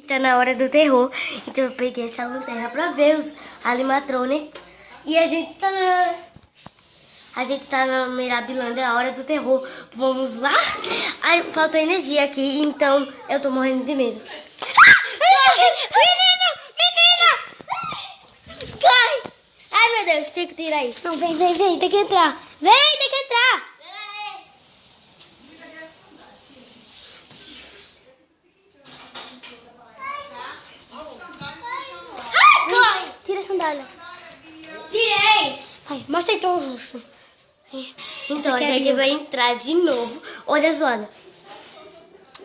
Tá na hora do terror, então eu peguei essa lanterna pra ver os animatronics. E a gente tá na Mirabilândia, é a hora do terror. Vamos lá? Ai, faltou energia aqui, então eu tô morrendo de medo. Menina! Corre! Ai, meu Deus, tem que tirar isso. Não, vem, tem que entrar. Vem, tem que entrar. Tira a sandália. Tirei! Ai, mostra aí teu rosto. Então a gente vai entrar de novo. Olha a zoada.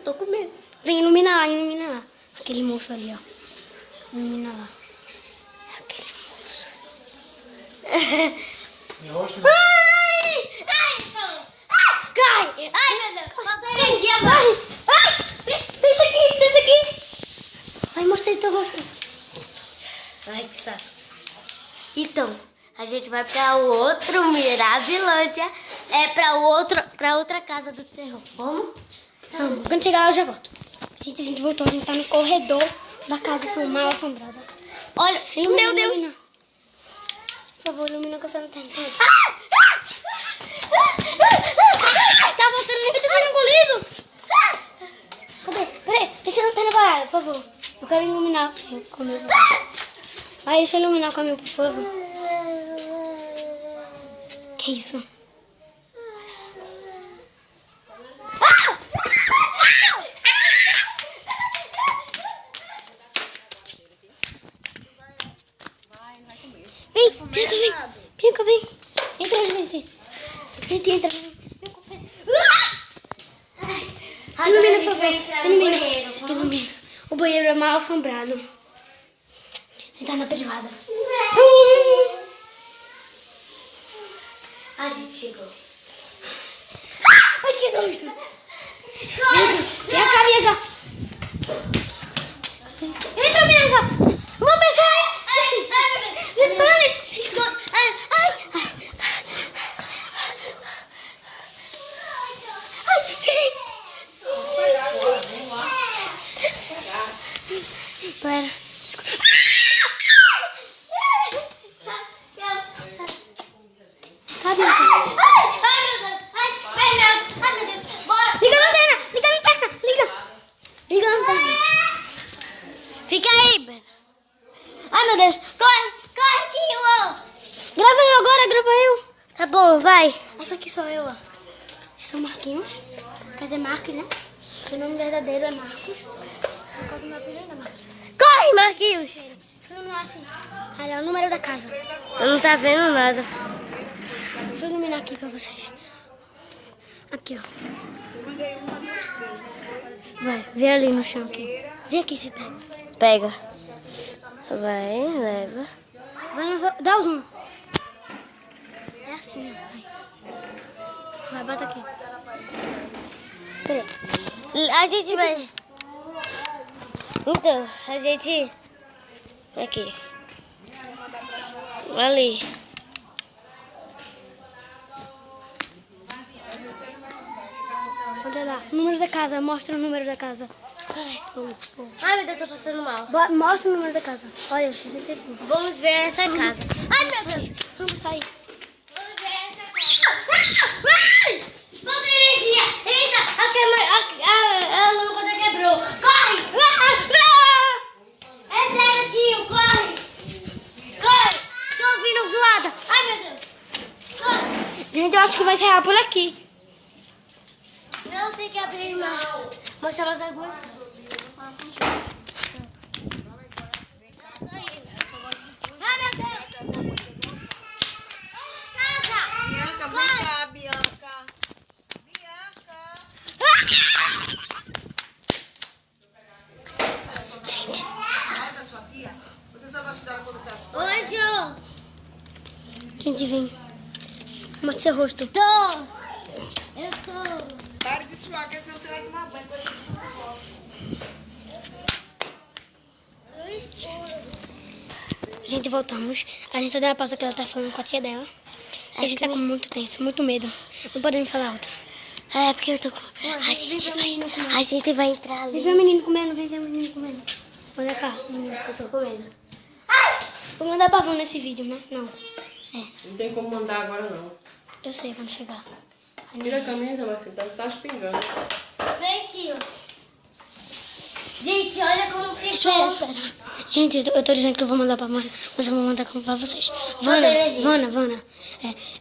Tô com medo. Vem iluminar lá. Aquele moço ali, ó. Ilumina lá. Aquele moço. Ai, não. Cai! Ai, meu Deus. Falta energia, vai. Presta aqui. Vai, mostra aí teu rosto. Ai, que saco. Então, a gente vai pra o outro Mirabilândia. É pra outra casa do terror. Vamos? Vamos. Quando chegar eu já volto. Gente, a gente voltou. A gente tá no corredor da casa mal assombrada. Olha, ilumina, meu Deus. Ilumina. Por favor, ilumina com essa lanterna. Tá voltando, ele tá sendo engolido. Cadê? Peraí, deixa a lanterna parada, por favor. Eu quero iluminar comigo. Vai, deixa eu iluminar comigo, por favor. Que isso? Vem. Entra, gente. Entra. Ilumina, por favor. Ilumina. O banheiro é mal assombrado. Você tá na privada. A gente chegou. Ai, que susto. Vem cá, minha. Entra, minha. Vamos pensar aí. Fica aí, Ben. Ai, meu Deus. Corre aqui, irmão. Grava eu agora, grava eu. Tá bom, vai. Essa aqui sou eu, ó. Esse são Marquinhos. Quer dizer, Marcos, né? Seu nome verdadeiro é Marcos. Por causa do meu apelido é Marcos. Corre, Marquinhos. Deixa eu iluminar assim. Olha, é o número da casa. Eu não tá vendo nada. Deixa eu iluminar aqui pra vocês. Aqui, ó. Vai, vê ali no chão aqui. Vê aqui se pega. Pega. Vai, leva. Dá o zoom. É assim, vai, bota aqui. Peraí. A gente vai... Então, a gente... Aqui. Ali. Olha lá, número da casa, mostra o número da casa. Ai, meu Deus, tô passando mal. Mostra o número da casa. Olha, 65. Vamos ver essa casa. Ai, meu Deus. Vamos sair. Vamos ver essa casa. Falta energia. Eita, a lâmpada quebrou. Corre. É sério aqui, corre. Tô ouvindo zoada. Ai, meu Deus. Corre. Gente, eu acho que vai encerrar por aqui. Não, tem que abrir mais. Mostrar mais algumas coisas. Gente, vem. Mostra seu rosto. Eu tô. Pare de suar, porque senão você vai tomar banho. Gente, voltamos. A gente só deu uma pausa que ela tá falando com a tia dela. A gente tá com muito tenso, muito medo. Não podemos falar alto. É, porque eu tô com... A gente vai entrar ali. Vem ver o menino comendo, cá. Eu tô com medo. Ai! Vou mandar pra Vânia nesse vídeo, né? Não. Não tem como mandar agora, não. Eu sei quando chegar. Tira a camisa, Marquinhos. Tá espingando. Vem aqui, ó. Gente, olha como fica. Espera. Gente, eu tô dizendo que eu vou mandar pra Vânia, mas eu vou mandar pra vocês. Vânia.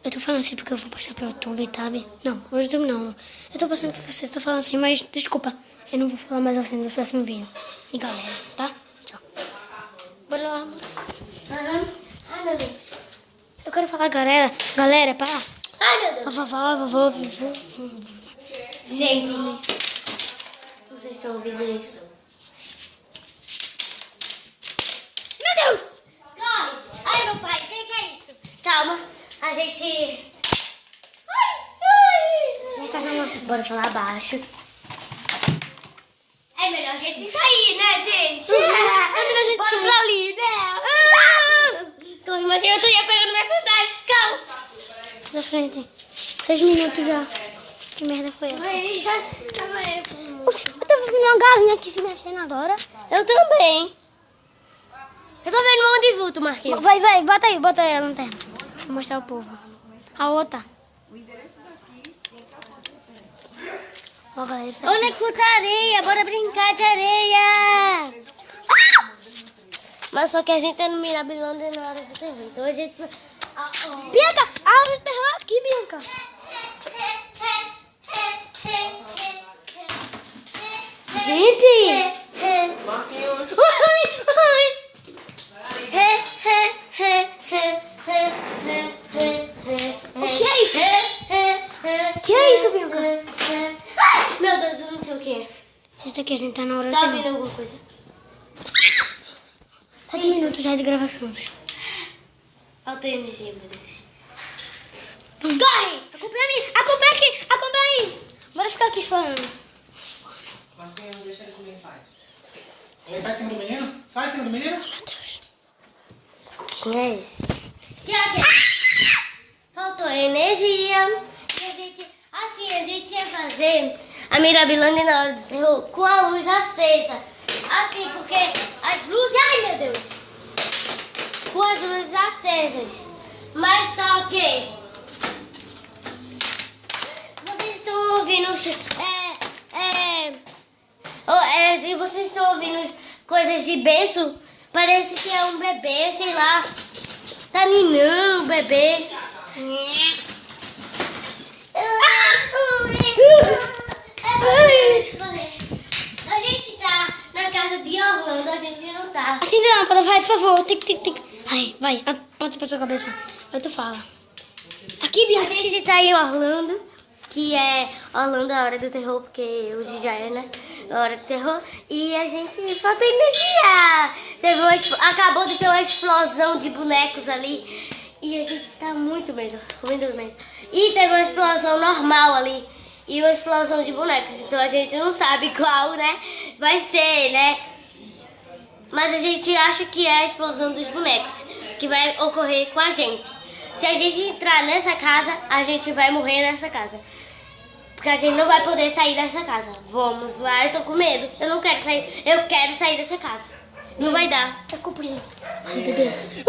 Eu tô falando assim porque eu vou postar pro YouTube, sabe? Não, pro YouTube não. Eu tô passando pra vocês, tô falando assim, mas desculpa. Eu não vou falar mais assim no próximo vídeo. E galera, tá? Tchau. Bora lá, amor. Ai, meu Deus. Eu quero falar, galera, para. Ai, meu Deus. Vovó. Gente, vocês estão ouvindo isso? Meu Deus! Corre! Ai, meu pai, o que é isso? Calma, a gente... Ai! Casa nossa, bora falar baixo. É melhor a gente sair, né, gente? É melhor a gente bora pra ali, né? Corre, Matheus, eu ia pegando minha cidade. Calma. Da frente. 6 minutos já. Que merda foi essa? Eu tô vendo uma galinha aqui se mexendo agora. Eu também. Eu tô vendo um monte de vulto, Marquinhos. Vai, bota aí a lanterna. Vou mostrar o povo. A outra. O endereço daqui tem Ó, galera, olha que tá areia, bora brincar de areia. Mas só que a gente tá no Mirabilândia na hora do terror. Então a gente... Bianca, a hora do terror aqui, Bianca. Gente! Marquinhos. O que é isso? Que é isso, Bianca? Ai, meu Deus, eu não sei o que é. Isso daqui a gente tá na hora de... Tá vendo alguma coisa? 7 minutos já de gravação. Falta energia, meu Deus. Corre! A culpa é minha! A culpa é aqui! A culpa é aí! Bora ficar aqui falando. Marquinhos, deixa ele comer em paz. Ele vai em cima do menino? Sai em cima do menino? Meu Deus. Quem é esse? Faltou energia. E a gente ia fazer a Mirabilândia na hora do terror com a luz acesa. Assim, porque as luzes... Ai, meu Deus! Com as luzes acesas. Mas só que... Vocês estão ouvindo... vocês estão ouvindo coisas de berço? Parece que é um bebê, sei lá. Tá ninando o bebê. A gente tá na casa de Orlando, a gente não tá. Acende a lâmpada, vai, por favor. Tic. Vai, aponta pra tua cabeça. Aí tu fala. Aqui, Bianca. A gente tá em Orlando, que é Orlando a hora do terror, porque hoje já é, né? A hora do terror. E a gente falta energia. Acabou de ter uma explosão de bonecos ali. E a gente tá muito medo, com muito medo. E teve uma explosão normal ali. E uma explosão de bonecos. Então a gente não sabe qual, né? Vai ser, né? Mas a gente acha que é a explosão dos bonecos que vai ocorrer com a gente. Se a gente entrar nessa casa, a gente vai morrer nessa casa. Porque a gente não vai poder sair dessa casa. Vamos lá, eu tô com medo. Eu não quero sair. Eu quero sair dessa casa. Não vai dar. Tá cumprindo. Ai, meu Deus.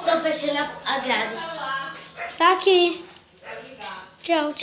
Tô fechando a grade. Tá aqui. Tchau.